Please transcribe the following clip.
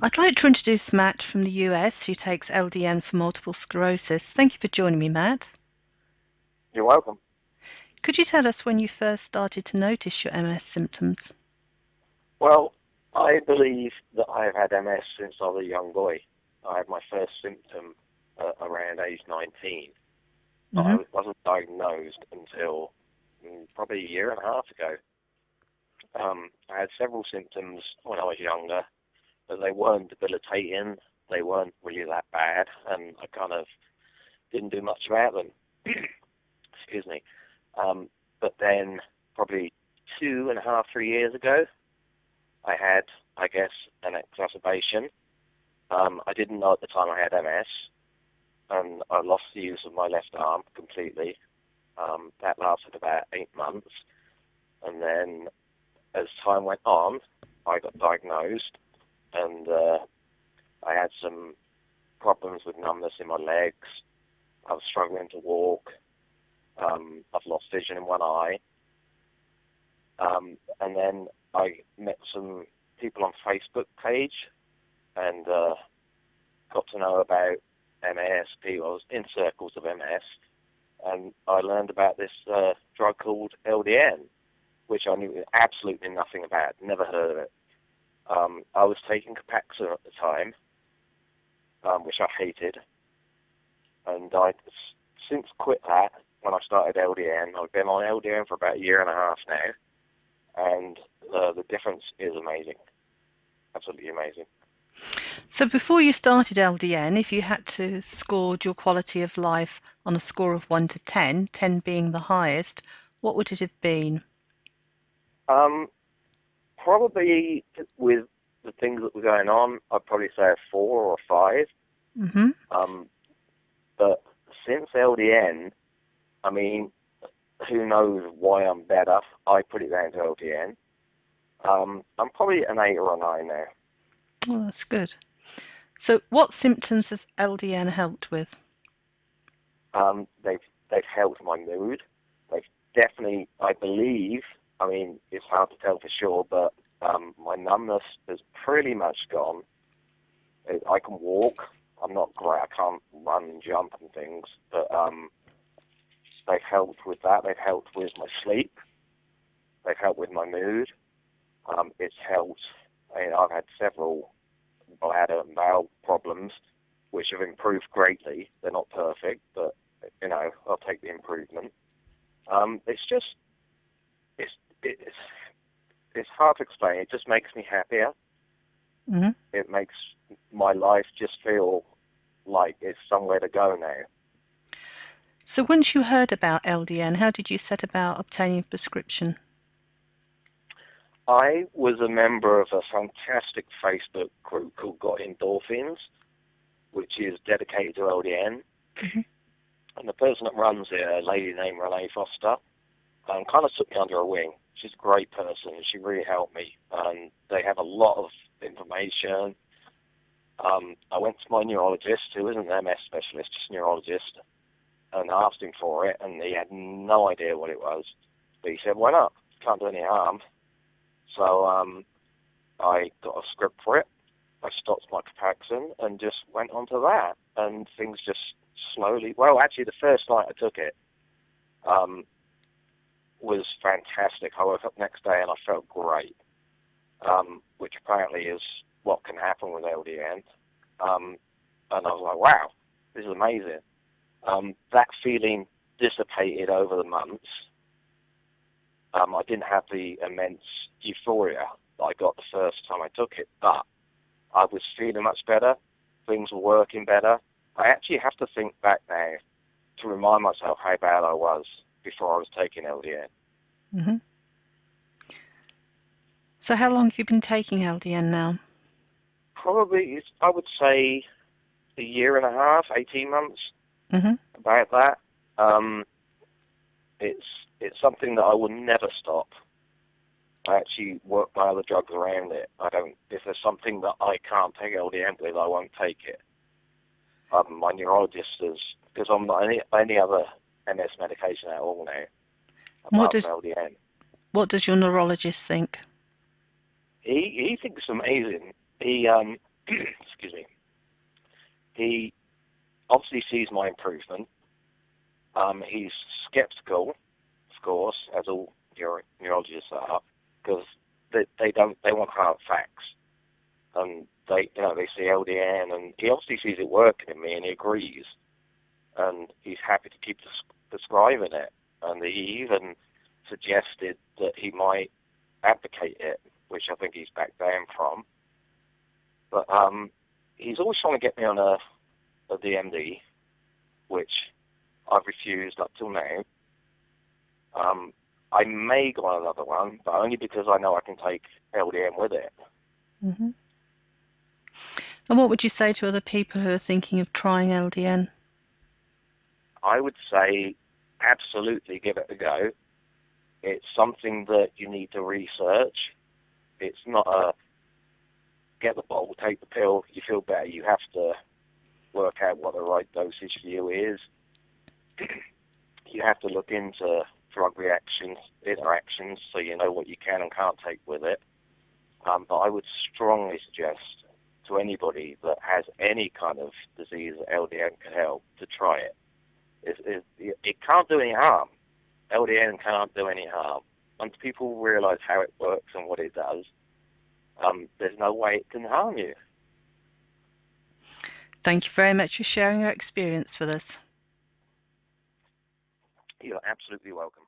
I'd like to introduce Matt from the US, who takes LDN for multiple sclerosis. Thank you for joining me, Matt. You're welcome. Could you tell us when you first started to notice your MS symptoms? Well, I believe that I've had MS since I was a young boy. I had my first symptom around age 19. I wasn't diagnosed until probably a year and a half ago. I had several symptoms when I was younger, but they weren't debilitating. They weren't really that bad, and I kind of didn't do much about them. Excuse me. But then probably 2.5, 3 years ago, I had, I guess, an exacerbation. I didn't know at the time I had MS, and I lost the use of my left arm completely. That lasted about 8 months, and then as time went on, I got diagnosed, and I had some problems with numbness in my legs. I was struggling to walk. I've lost vision in one eye. And then I met some people on Facebook page and got to know about MS. I was in circles of MS, and I learned about this drug called LDN, which I knew absolutely nothing about, never heard of it. I was taking Copaxone at the time, which I hated, and I since quit that when I started LDN. I've been on LDN for about a year and a half now, and the difference is amazing, absolutely amazing. So before you started LDN, if you had to score your quality of life on a score of 1 to 10, 10 being the highest, what would it have been? Probably with the things that were going on, I'd probably say a 4 or a 5. But since LDN, I mean, who knows why I'm better? I put it down to LDN. I'm probably an 8 or a 9 now. Oh, that's good. So what symptoms has LDN helped with? They've helped my mood. They've definitely, I believe, I mean, it's hard to tell for sure, but my numbness is pretty much gone. I can walk. I'm not great. I can't run and jump and things, but they've helped with that. They've helped with my sleep. They've helped with my mood. It's helped. I've had several bladder and bowel problems, which have improved greatly. They're not perfect, but I'll take the improvement. It's hard to explain. It just makes me happier. It makes my life just feel like it's somewhere to go now. So once you heard about LDN, how did you set about obtaining a prescription? I was a member of a fantastic Facebook group called Got Endorphins, which is dedicated to LDN. And the person that runs it, a lady named Renee Foster, kind of took me under her wing. She's a great person, and she really helped me. They have a lot of information. I went to my neurologist, who isn't an MS specialist, just a neurologist, and asked him for it, and he had no idea what it was. But he said, why not? Can't do any harm. So I got a script for it. I stopped my Copaxone and just went on to that. And things just slowly, well, actually the first night I took it was fantastic. I woke up the next day and I felt great, which apparently is what can happen with LDN. And I was like, wow, this is amazing. That feeling dissipated over the months. I didn't have the immense euphoria that I got the first time I took it, but I was feeling much better. Things were working better. I actually have to think back now to remind myself how bad I was before I was taking LDN. So how long have you been taking LDN now? Probably, I would say, a year and a half, 18 months, about that. It's something that I will never stop. I actually work my other drugs around it. If there's something that I can't take LDN with, I won't take it. My neurologist is, because I'm not any other MS medication at all now, apart from LDN. What does your neurologist think? He thinks it's amazing. He excuse me, he obviously sees my improvement. He's skeptical, of course, as all neurologists are, because they want hard facts, and they see LDN, and he obviously sees it working in me, and he agrees, and he's happy to keep prescribing it, and he even suggested that he might advocate it, which I think he's backed down from. But he's always trying to get me on a DMD, which I've refused up till now. I may go on another one, but only because I know I can take LDN with it. Mm-hmm. And what would you say to other people who are thinking of trying LDN? I would say absolutely give it a go. It's something that you need to research. It's not a get the bottle, take the pill, you feel better. You have to work out what the right dosage for you is. You have to look into drug interactions, so you know what you can and can't take with it. But I would strongly suggest to anybody that has any kind of disease that LDN can help to try it. It can't do any harm. LDN can't do any harm. Once people realize how it works and what it does, there's no way it can harm you. Thank you very much for sharing your experience with us. You're absolutely welcome.